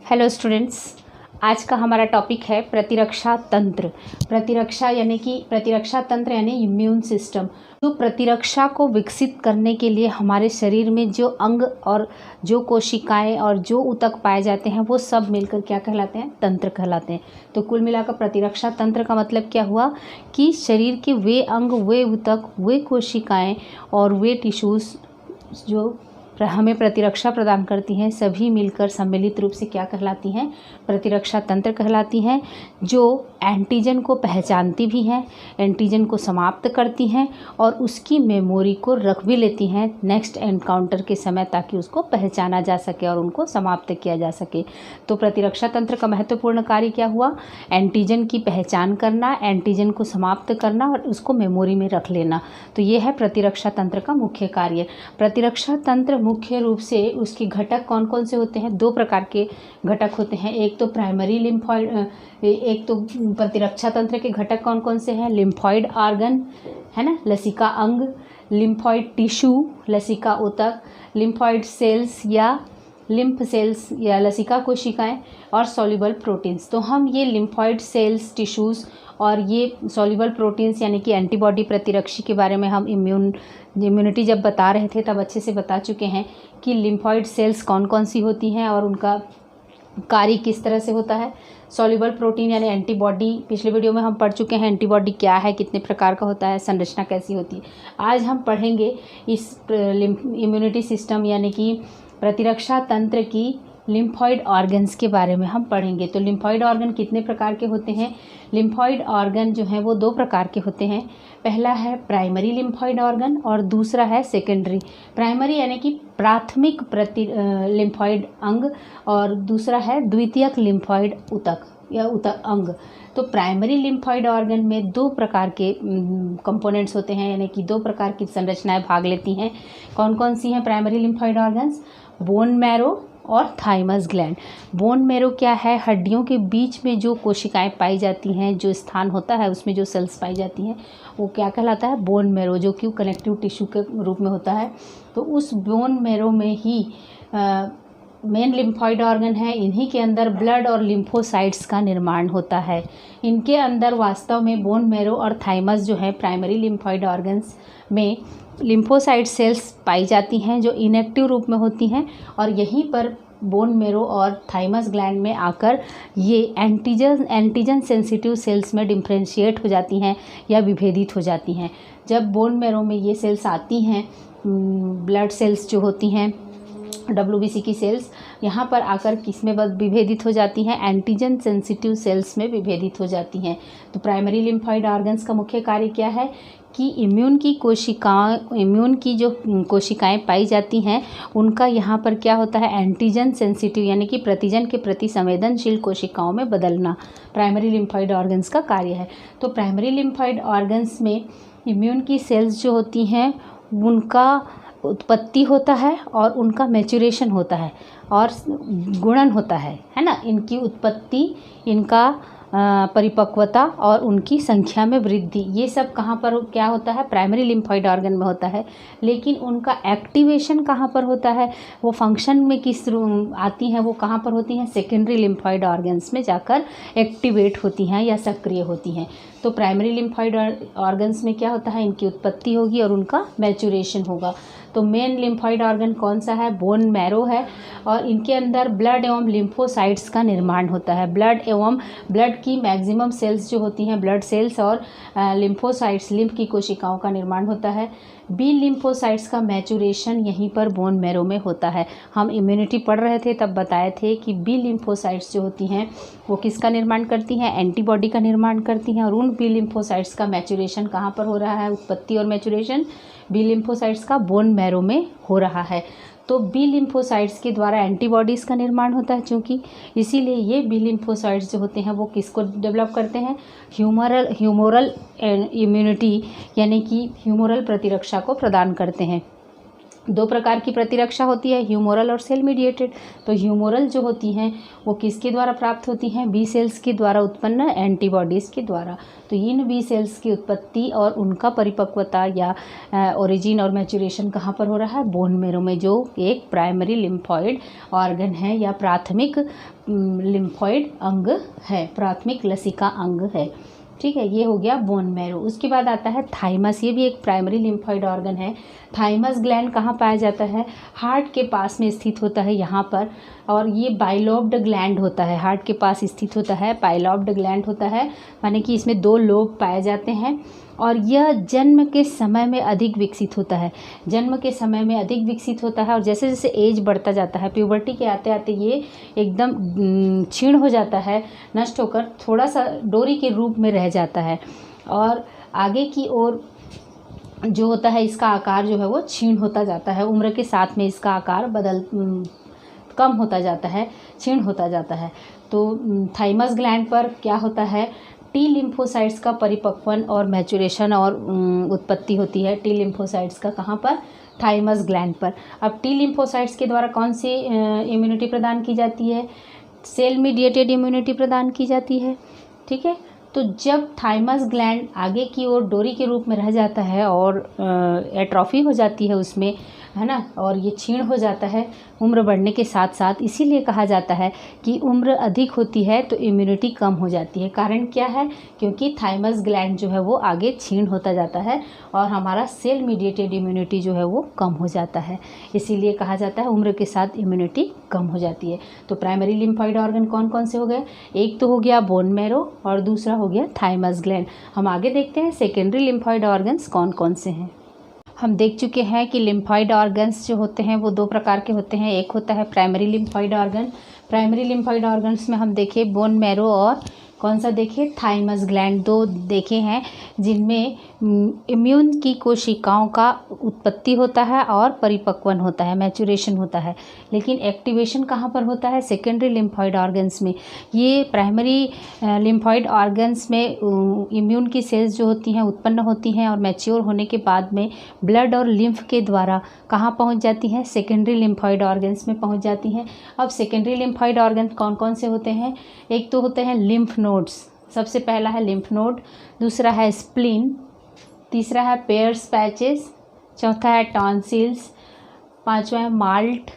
Hello students, आज का हमारा टॉपिक है प्रतिरक्षा तंत्र। प्रतिरक्षा तंत्र यानी इम्यून सिस्टम। तो प्रतिरक्षा को विकसित करने के लिए हमारे शरीर में जो अंग और जो कोशिकाएं और जो ऊतक पाए जाते हैं वो सब मिलकर क्या कहलाते हैं? तंत्र कहलाते हैं। तो कुल मिलाकर प्रतिरक्षा तंत्र का मतलब क्या हुआ कि शरीर के वे अंग, वे ऊतक, वे कोशिकाएं और वे टिश्यूज़ जो हमें प्रतिरक्षा प्रदान करती हैं, सभी मिलकर सम्मिलित रूप से क्या कहलाती हैं? प्रतिरक्षा तंत्र कहलाती हैं, जो एंटीजन को पहचानती भी हैं, एंटीजन को समाप्त करती हैं और उसकी मेमोरी को रख भी लेती हैं नेक्स्ट एनकाउंटर के समय, ताकि उसको पहचाना जा सके और उनको समाप्त किया जा सके। तो प्रतिरक्षा तंत्र का महत्वपूर्ण कार्य क्या हुआ? एंटीजन की पहचान करना, एंटीजन को समाप्त करना और उसको मेमोरी में रख लेना। तो ये है प्रतिरक्षा तंत्र का मुख्य कार्य। प्रतिरक्षा तंत्र मुख्य रूप से उसके घटक कौन कौन से होते हैं? दो प्रकार के घटक होते हैं। एक तो प्राइमरी लिम्फॉइड, एक तो प्रतिरक्षा तंत्र के घटक कौन कौन से हैं? लिम्फॉइड ऑर्गन है ना, लसिका अंग, लिम्फॉइड टिश्यू, लसिका ऊतक, लिम्फॉइड सेल्स या लिम्फ सेल्स या लसिका कोशिकाएं और सॉल्युबल प्रोटीन्स। तो हम ये लिम्फॉइड सेल्स, टिश्यूज़ और ये सॉल्युबल प्रोटीन्स यानी कि एंटीबॉडी प्रतिरक्षी के बारे में हम इम्यूनिटी जब बता रहे थे तब अच्छे से बता चुके हैं कि लिम्फॉइड सेल्स कौन कौन सी होती हैं और उनका कार्य किस तरह से होता है। सॉल्युबल प्रोटीन यानी एंटीबॉडी, पिछले वीडियो में हम पढ़ चुके हैं एंटीबॉडी क्या है, कितने प्रकार का होता है, संरचना कैसी होती है। आज हम पढ़ेंगे इस इम्यूनिटी सिस्टम यानी कि प्रतिरक्षा तंत्र की लिम्फॉइड ऑर्गन्स के बारे में हम पढ़ेंगे। तो लिम्फॉइड ऑर्गन कितने प्रकार के होते हैं? लिम्फॉइड ऑर्गन जो हैं वो दो प्रकार के होते हैं। पहला है प्राइमरी लिम्फॉइड ऑर्गन और दूसरा है सेकेंडरी। प्राइमरी यानी कि प्राथमिक लिम्फॉइड अंग और दूसरा है द्वितीयक लिम्फॉइड ऊतक या ऊतक अंग। तो प्राइमरी लिम्फॉइड ऑर्गन में दो प्रकार के कंपोनेंट्स होते हैं, यानी कि दो प्रकार की संरचनाएं भाग लेती हैं। कौन कौन सी हैं primary lymphoid organs? Bone marrow और थाइमस ग्लैंड। बोन मैरो क्या है? हड्डियों के बीच में जो कोशिकाएं पाई जाती हैं, जो स्थान होता है उसमें जो सेल्स पाई जाती हैं वो क्या कहलाता है? बोन मैरो, जो कि कनेक्टिव टिश्यू के रूप में होता है। तो उस बोन मैरो में ही मेन लिम्फॉइड ऑर्गन है। इन्हीं के अंदर ब्लड और लिम्फोसाइट्स का निर्माण होता है। इनके अंदर वास्तव में बोन मैरो और थाइमस जो है प्राइमरी लिम्फॉइड ऑर्गन्स में लिम्फोसाइट सेल्स पाई जाती हैं जो इनएक्टिव रूप में होती हैं और यहीं पर बोन मैरो और थाइमस ग्लैंड में आकर ये एंटीजन सेंसिटिव सेल्स में डिफ्रेंशिएट हो जाती हैं या विभेदित हो जाती हैं। जब बोन मैरो में ये सेल्स आती हैं, ब्लड सेल्स जो होती हैं, WBC की सेल्स यहाँ पर आकर किस में विभेदित हो जाती हैं? एंटीजन सेंसिटिव सेल्स में विभेदित हो जाती हैं। तो प्राइमरी लिम्फॉइड ऑर्गन्स का मुख्य कार्य क्या है कि इम्यून की जो कोशिकाएं पाई जाती हैं उनका यहाँ पर क्या होता है? एंटीजन सेंसिटिव यानी कि प्रतिजन के प्रति संवेदनशील कोशिकाओं में बदलना प्राइमरी लिम्फॉइड ऑर्गन्स का कार्य है। तो प्राइमरी लिम्फॉइड ऑर्गन्स में इम्यून की सेल्स जो होती हैं उनका उत्पत्ति होता है और उनका मैच्योरेशन होता है और गुणन होता है ना। इनकी उत्पत्ति, इनका परिपक्वता और उनकी संख्या में वृद्धि, ये सब कहाँ पर क्या होता है? प्राइमरी लिम्फॉइड ऑर्गन में होता है। लेकिन उनका एक्टिवेशन कहाँ पर होता है? वो फंक्शन में किस आती हैं, वो कहाँ पर होती हैं? सेकेंडरी लिम्फॉइड ऑर्गन्स में जाकर एक्टिवेट होती हैं या सक्रिय होती हैं। तो प्राइमरी लिम्फॉइड ऑर्गन्स में क्या होता है? इनकी उत्पत्ति होगी और उनका मैच्योरेशन होगा। तो मेन लिम्फॉइड ऑर्गन कौन सा है? बोन मैरो है और इनके अंदर ब्लड एवं लिम्फोसाइट्स का निर्माण होता है। ब्लड की मैक्सिमम सेल्स जो होती हैं, ब्लड सेल्स और लिम्फोसाइट्स, लिम्फ की कोशिकाओं का निर्माण होता है। बी लिम्फोसाइट्स का मैच्योरेशन यहीं पर बोन मैरो में होता है। हम इम्यूनिटी पढ़ रहे थे तब बताए थे कि बी लिम्फोसाइट्स जो होती हैं वो किसका निर्माण करती हैं? एंटीबॉडी का निर्माण करती हैं। और उन बी लिम्फोसाइट्स का मैच्योरेशन कहाँ पर हो रहा है? उत्पत्ति और मैच्योरेशन बी लिम्फोसाइट्स का बोन मैरो में हो रहा है। तो बी लिम्फोसाइट्स के द्वारा एंटीबॉडीज़ का निर्माण होता है, चूँकि इसीलिए ये बी लिम्फोसाइट्स जो होते हैं वो किसको डेवलप करते हैं? ह्यूमोरल इम्यूनिटी यानी कि ह्यूमोरल प्रतिरक्षा को प्रदान करते हैं। दो प्रकार की प्रतिरक्षा होती है, ह्यूमोरल और सेल मीडिएटेड। तो ह्यूमोरल जो होती हैं वो किसके द्वारा प्राप्त होती हैं? बी सेल्स के द्वारा उत्पन्न एंटीबॉडीज़ के द्वारा। तो इन बी सेल्स की उत्पत्ति और उनका परिपक्वता या ओरिजिन और मैच्योरेशन कहाँ पर हो रहा है? बोन मैरो में, जो एक प्राइमरी लिम्फॉइड ऑर्गन है या प्राथमिक लिम्फॉइड अंग है, प्राथमिक लसिका अंग है। ठीक है, ये हो गया बोन मैरो। उसके बाद आता है थाइमस, ये भी एक प्राइमरी लिम्फॉइड ऑर्गन है। थाइमस ग्लैंड कहाँ पाया जाता है? हार्ट के पास में स्थित होता है यहाँ पर, और ये बाइलोब्ड ग्लैंड होता है, हार्ट के पास स्थित होता है, बाइलोब्ड ग्लैंड होता है, माने कि इसमें 2 लोब पाए जाते हैं। और यह जन्म के समय में अधिक विकसित होता है, जन्म के समय में अधिक विकसित होता है, और जैसे जैसे एज बढ़ता जाता है, प्यूबर्टी के आते आते ये एकदम क्षीण हो जाता है, नष्ट होकर थोड़ा सा डोरी के रूप में रह जाता है, और आगे की ओर जो होता है इसका आकार जो है वो क्षीण होता जाता है। उम्र के साथ में इसका आकार कम होता जाता है, क्षीण होता जाता है। तो थाइमस ग्लैंड पर क्या होता है? टी लिम्फोसाइट्स का परिपक्वन और मैच्योरेशन और उत्पत्ति होती है। टी लिम्फोसाइट्स का कहाँ पर? थाइमस ग्लैंड पर। अब टी लिम्फोसाइट्स के द्वारा कौन सी इम्यूनिटी प्रदान की जाती है? सेल मीडिएटेड इम्यूनिटी प्रदान की जाती है। ठीक है, तो जब थाइमस ग्लैंड आगे की ओर डोरी के रूप में रह जाता है और एट्रोफी हो जाती है उसमें, है ना, और ये क्षीण हो जाता है उम्र बढ़ने के साथ साथ, इसीलिए कहा जाता है कि उम्र अधिक होती है तो इम्यूनिटी कम हो जाती है। कारण क्या है? क्योंकि थाइमस ग्लैंड जो है वो आगे क्षीण होता जाता है और हमारा सेल मीडिएटेड इम्यूनिटी जो है वो कम हो जाता है, इसीलिए कहा जाता है उम्र के साथ इम्यूनिटी कम हो जाती है। तो प्राइमरी लिम्फॉइड ऑर्गन कौन कौन से हो गए? एक तो हो गया बोन मैरो और दूसरा हो गया थाइमस ग्लैंड। हम आगे देखते हैं सेकेंडरी लिम्फॉइड ऑर्गन्स कौन कौन से हैं। हम देख चुके हैं कि लिम्फॉइड ऑर्गन्स जो होते हैं वो 2 प्रकार के होते हैं। एक होता है primary lymphoid organ. Primary lymphoid organs में हम देखे बोन मैरो और कौन सा देखे? थाइमस ग्लैंड, 2 देखे हैं जिनमें इम्यून की कोशिकाओं का उत्पत्ति होता है और परिपक्वन होता है, मैच्योरेशन होता है। लेकिन एक्टिवेशन कहाँ पर होता है? सेकेंडरी लिम्फॉइड ऑर्गन्स में। ये प्राइमरी लिम्फॉइड ऑर्गन्स में इम्यून की सेल्स जो होती हैं उत्पन्न होती हैं और मैच्योर होने के बाद में ब्लड और लिम्फ के द्वारा कहाँ पहुँच जाती हैं? सेकेंडरी लिम्फॉइड ऑर्गन्स में पहुँच जाती हैं। अब सेकेंडरी लिम्फॉइड ऑर्गन कौन कौन से होते हैं? एक तो होते हैं लिम्फ नोड्स, सबसे पहला है लिम्फ नोड, दूसरा है स्प्लीन, तीसरा है पेयर्स पैचेस, चौथा है टॉन्सिल्स, पांचवा है malt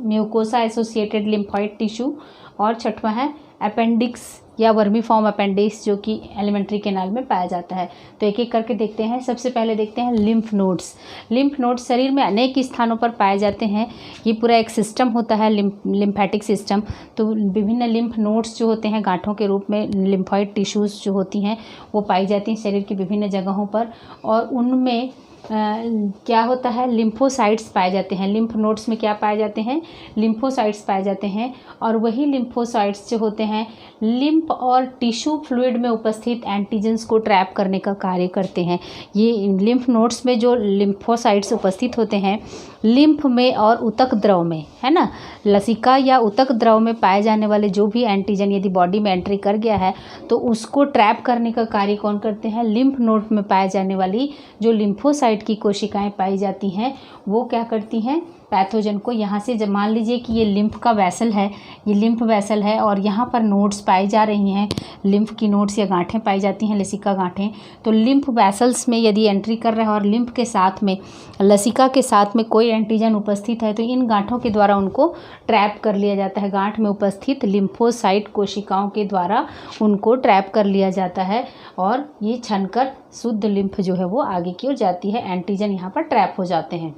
mucosa associated lymphoid tissue, और छठवां है अपेंडिक्स या वर्मीफॉर्म अपेंडिक्स जो कि एलिमेंट्री कैनाल में पाया जाता है। तो एक एक करके देखते हैं। सबसे पहले देखते हैं लिम्फ नोड्स। लिम्फ नोड्स शरीर में अनेक स्थानों पर पाए जाते हैं। ये पूरा एक सिस्टम होता है लिम्फेटिक सिस्टम। तो विभिन्न लिम्फ नोड्स जो होते हैं गांठों के रूप में लिम्फॉइड टिश्यूज़ जो होती हैं वो पाई जाती हैं शरीर की विभिन्न जगहों पर, और उनमें क्या होता है? लिम्फोसाइट्स पाए जाते हैं। लिम्फ नोड्स में क्या पाए जाते हैं? लिम्फोसाइट्स पाए जाते हैं, और वही लिम्फोसाइट्स जो होते हैं लिम्फ और टिश्यू फ्लूइड में उपस्थित एंटीजेंस को ट्रैप करने का कार्य करते हैं। ये लिम्फ नोड्स में जो लिम्फोसाइट्स उपस्थित होते हैं लिम्फ में और ऊतक द्रव में, है ना, लसिका या ऊतक द्रव में पाए जाने वाले जो भी एंटीजन यदि बॉडी में एंट्री कर गया है तो उसको ट्रैप करने का कार्य कौन करते हैं? लिम्फ नोड में पाए जाने वाली जो लिम्फोसाइट की कोशिकाएं पाई जाती हैं वो क्या करती हैं? पैथोजन को यहाँ से, जब मान लीजिए कि ये लिम्फ का वैसल है, ये लिम्फ वैसल है और यहाँ पर नोड्स पाई जा रही हैं, लिम्फ की नोड्स या गांठें पाई जाती हैं, लसिका गांठें। तो लिम्फ वैसल्स में यदि एंट्री कर रहा है और लिम्फ के साथ में, लसिका के साथ में कोई एंटीजन उपस्थित है तो इन गांठों के द्वारा उनको ट्रैप कर लिया जाता है। गांठ में उपस्थित लिम्फोसाइट कोशिकाओं के द्वारा उनको ट्रैप कर लिया जाता है और ये छनकर शुद्ध लिम्फ जो है वो आगे की ओर जाती है। एंटीजन यहाँ पर ट्रैप हो जाते हैं।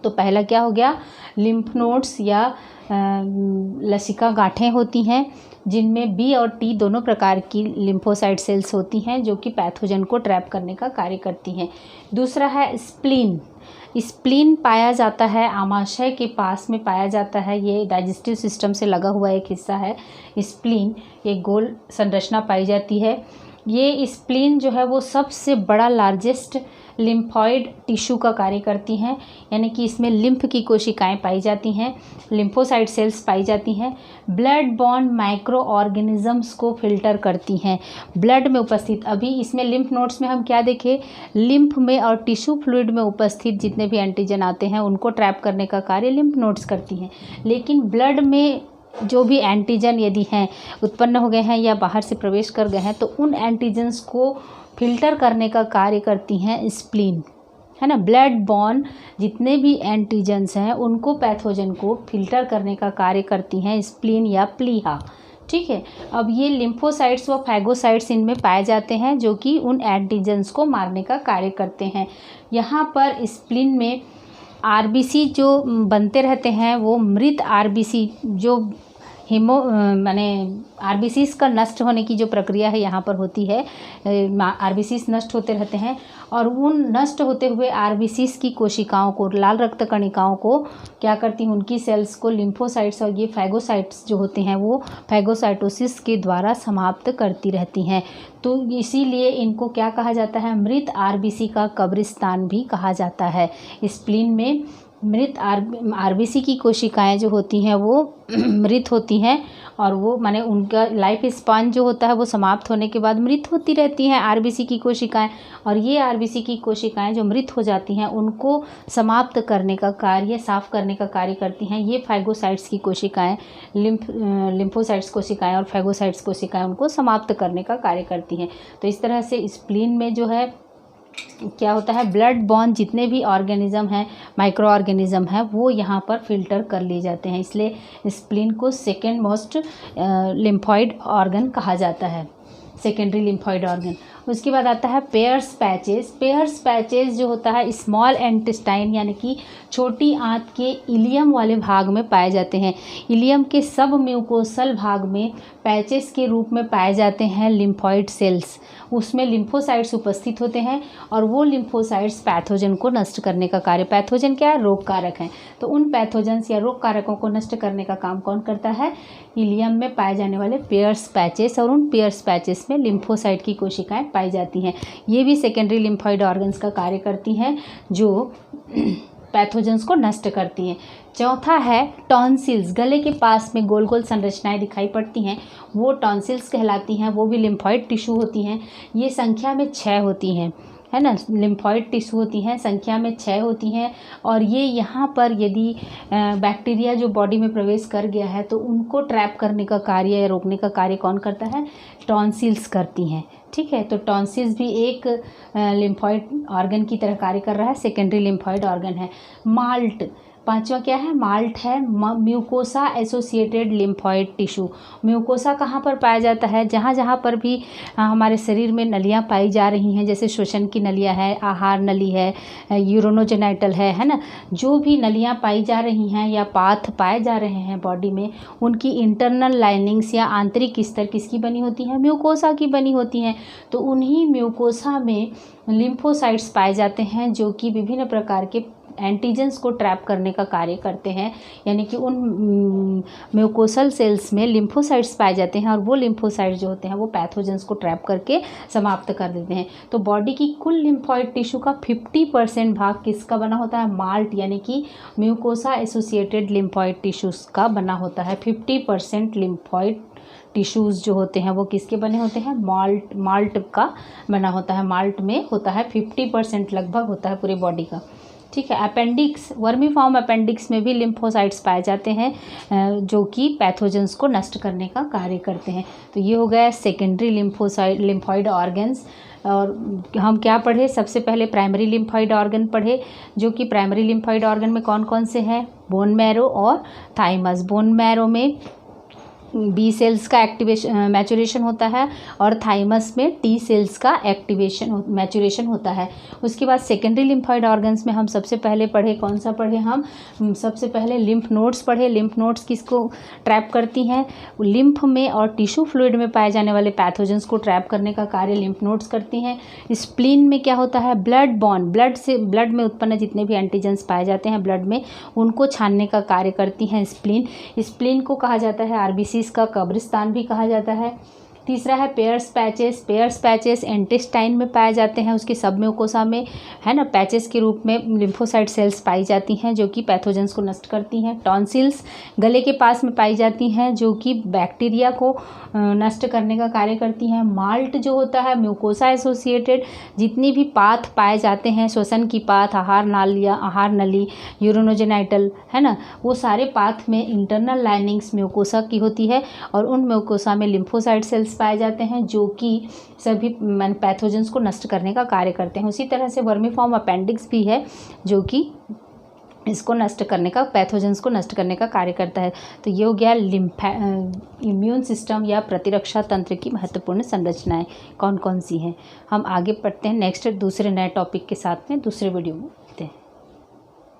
तो पहला क्या हो गया? लिम्फ नोड्स या लसिका गांठें होती हैं जिनमें बी और टी दोनों प्रकार की लिम्फोसाइट सेल्स होती हैं जो कि पैथोजन को ट्रैप करने का कार्य करती हैं। दूसरा है स्प्लीन। स्प्लीन पाया जाता है आमाशय के पास में पाया जाता है। ये डाइजेस्टिव सिस्टम से लगा हुआ एक हिस्सा है स्प्लीन। एक गोल संरचना पाई जाती है। ये स्प्लीन जो है वो सबसे बड़ा लार्जेस्ट लिम्फॉइड टिश्यू का कार्य करती हैं, यानी कि इसमें लिम्फ की कोशिकाएं पाई जाती हैं, लिम्फोसाइट सेल्स पाई जाती हैं। ब्लड बॉर्न माइक्रो ऑर्गेनिजम्स को फिल्टर करती हैं। ब्लड में उपस्थित, अभी इसमें लिम्फ नोड्स में हम क्या देखें, लिम्फ में और टिश्यू फ्लूइड में उपस्थित जितने भी एंटीजन आते हैं उनको ट्रैप करने का कार्य लिम्फ नोड्स करती हैं। लेकिन ब्लड में जो भी एंटीजन यदि हैं उत्पन्न हो गए हैं या बाहर से प्रवेश कर गए हैं तो उन एंटीजन्स को फिल्टर करने का कार्य करती हैं स्प्लीन, है ना। ब्लड बॉर्न जितने भी एंटीजन्स हैं उनको, पैथोजन को फिल्टर करने का कार्य करती हैं स्प्लीन या प्लीहा, ठीक है। अब ये लिम्फोसाइट्स व फैगोसाइट्स इनमें पाए जाते हैं जो कि उन एंटीजन्स को मारने का कार्य करते हैं। यहाँ पर स्प्लीन में आरबीसी जो बनते रहते हैं वो मृत आरबीसी, जो माने आरबीसीज का नष्ट होने की जो प्रक्रिया है यहाँ पर होती है, आरबीसीज नष्ट होते रहते हैं और उन नष्ट होते हुए आरबीसीज की कोशिकाओं को, लाल रक्त कणिकाओं को क्या करती हैं, उनकी सेल्स को लिम्फोसाइट्स और ये फैगोसाइट्स जो होते हैं वो फैगोसाइटोसिस के द्वारा समाप्त करती रहती हैं। तो इसीलिए इनको क्या कहा जाता है, मृत आरबीसी का कब्रिस्तान भी कहा जाता है। स्प्लीन में मृत आरबीसी की कोशिकाएं जो होती हैं वो मृत होती हैं और वो माने उनका लाइफ स्पान जो होता है वो समाप्त होने के बाद मृत होती रहती हैं आरबीसी की कोशिकाएं, और ये आरबीसी की कोशिकाएं जो मृत हो जाती हैं उनको समाप्त करने का कार्य, साफ करने का कार्य करती हैं ये फैगोसाइट्स की कोशिकाएं। लिम्फोसाइट्स कोशिकाएं और फैगोसाइट्स कोशिकाएं उनको समाप्त करने का कार्य करती हैं। तो इस तरह से स्प्लीन में जो है क्या होता है, ब्लड बॉर्न जितने भी ऑर्गेनिज्म हैं, माइक्रो ऑर्गेनिज्म हैं, वो यहाँ पर फिल्टर कर लिए जाते हैं। इसलिए स्प्लीन को सेकेंड मोस्ट लिम्फॉइड ऑर्गन कहा जाता है, सेकेंडरी लिम्फॉइड ऑर्गन। उसके बाद आता है पेयर्स पैचेस। पेयर्स पैचेस जो होता है स्मॉल इंटेस्टाइन यानी कि छोटी आंत के इलियम वाले भाग में पाए जाते हैं। इलियम के सब म्यूकोसल भाग में पैचेस के रूप में पाए जाते हैं लिम्फॉइड सेल्स। उसमें लिम्फोसाइट्स उपस्थित होते हैं और वो लिम्फोसाइट्स पैथोजन को नष्ट करने का कार्य, पैथोजन क्या है, रोग कारक हैं, तो उन पैथोजन्स या रोग कारकों को नष्ट करने का काम कौन करता है, इलियम में पाए जाने वाले पेयर्स पैचेस, और उन पेयर्स पैचेस में लिम्फोसाइट की कोशिकाएं पाई जाती हैं। ये भी सेकेंडरी लिम्फॉइड ऑर्गन्स का कार्य करती हैं जो पैथोजेंस को नष्ट करती हैं। चौथा है टॉन्सिल्स, गले के पास में गोल गोल संरचनाएं दिखाई पड़ती हैं वो टॉन्सिल्स कहलाती हैं, वो भी लिम्फॉइड टिश्यू होती हैं। ये संख्या में 6 होती हैं, है ना, लिम्फॉइड टिश्यू होती हैं, संख्या में 6 होती हैं। और ये यहाँ पर यदि बैक्टीरिया जो बॉडी में प्रवेश कर गया है तो उनको ट्रैप करने का कार्य या रोकने का कार्य कौन करता है, टॉन्सिल्स करती हैं, ठीक है। तो टॉन्सिल्स भी एक लिम्फॉइड ऑर्गन की तरह कार्य कर रहा है, सेकेंडरी लिम्फॉइड ऑर्गन है। माल्ट, पांचवा क्या है, माल्ट है, mucosa associated lymphoid tissue. Mucosa कहाँ पर पाया जाता है, जहाँ जहाँ पर भी हमारे शरीर में नलियाँ पाई जा रही हैं, जैसे श्वसन की नलियाँ है, आहार नली है, यूरोनोजेनाइटल है ना, जो भी नलियाँ पाई जा रही हैं या पाथ पाए जा रहे हैं बॉडी में, उनकी इंटरनल लाइनिंग्स या आंतरिक स्तर किसकी बनी होती हैं, म्यूकोसा की बनी होती हैं। तो उन्हीं म्यूकोसा में लिम्फोसाइट्स पाए जाते हैं जो कि विभिन्न प्रकार के एंटीजेंस को ट्रैप करने का कार्य करते हैं, यानी कि उन म्यूकोसल सेल्स में लिम्फोसाइट्स पाए जाते हैं और वो लिम्फोसाइट्स जो होते हैं वो पैथोजेंस को ट्रैप करके समाप्त कर देते हैं। तो बॉडी की कुल लिम्फॉइड टिश्यू का 50% भाग किसका बना होता है, माल्ट यानी कि म्यूकोसा एसोसिएटेड लिम्फॉइड टिश्यूज़ का बना होता है। 50% लिम्फॉइड टिश्यूज़ जो होते हैं वो किसके बने होते हैं, माल्ट का बना होता है। माल्ट में होता है 50% लगभग होता है पूरे बॉडी का, ठीक है। अपेंडिक्स, वर्मी फॉर्म अपेंडिक्स में भी लिम्फोसाइट्स पाए जाते हैं जो कि पैथोजेंस को नष्ट करने का कार्य करते हैं। तो ये हो गया सेकेंडरी लिम्फॉइड ऑर्गन्स। और हम क्या पढ़े, सबसे पहले प्राइमरी लिम्फॉइड ऑर्गन पढ़े, जो कि प्राइमरी लिम्फॉइड ऑर्गन में कौन कौन से हैं, बोन मैरो और थाइमस। बोन मैरो में बी सेल्स का मैचुरेशन होता है और थाइमस में टी सेल्स का मैचुरेशन होता है। उसके बाद सेकेंडरी लिम्फॉइड ऑर्गन्स में हम सबसे पहले पढ़े, कौन सा पढ़े हम, सबसे पहले लिम्फ नोड्स पढ़े। लिम्फ नोड्स किसको ट्रैप करती हैं, लिम्फ में और टिश्यू फ्लूइड में पाए जाने वाले पैथोजेंस को ट्रैप करने का कार्य लिम्फ नोड्स करती हैं। स्प्लीन में क्या होता है, ब्लड बॉर्न, ब्लड में उत्पन्न जितने भी एंटीजेंस पाए जाते हैं ब्लड में उनको छानने का कार्य करती हैं स्प्लीन। स्प्लीन को कहा जाता है आरबीसी का कब्रिस्तान भी कहा जाता है। तीसरा है pairs patches. Pairs patches intestine में पाए जाते हैं, उसके सब म्यूकोसा में, है ना, पैचेस के रूप में लिम्फोसाइट सेल्स पाई जाती हैं जो कि पैथोजेंस को नष्ट करती हैं। टॉन्सिल्स गले के पास में पाई जाती हैं जो कि बैक्टीरिया को नष्ट करने का कार्य करती हैं। माल्ट जो होता है म्यूकोसा एसोसिएटेड, जितनी भी पाथ पाए जाते हैं, श्वसन की पाथ, आहार नालियाँ, आहार नली, यूरिनोजेनाइटल, है ना, वो सारे पाथ में इंटरनल लाइनिंग्स म्यूकोसा की होती है और उन म्यूकोसा में लिम्फोसाइट सेल्स पाए जाते हैं जो कि सभी पैथोजेंस को नष्ट करने का कार्य करते हैं। उसी तरह से वर्मीफॉर्म अपेंडिक्स भी है जो कि इसको नष्ट करने का, पैथोजेंस को नष्ट करने का कार्य करता है। तो ये हो गया इम्यून सिस्टम या प्रतिरक्षा तंत्र की महत्वपूर्ण संरचनाएं कौन कौन सी हैं। हम आगे पढ़ते हैं नेक्स्ट दूसरे नए टॉपिक के साथ में दूसरे वीडियो में।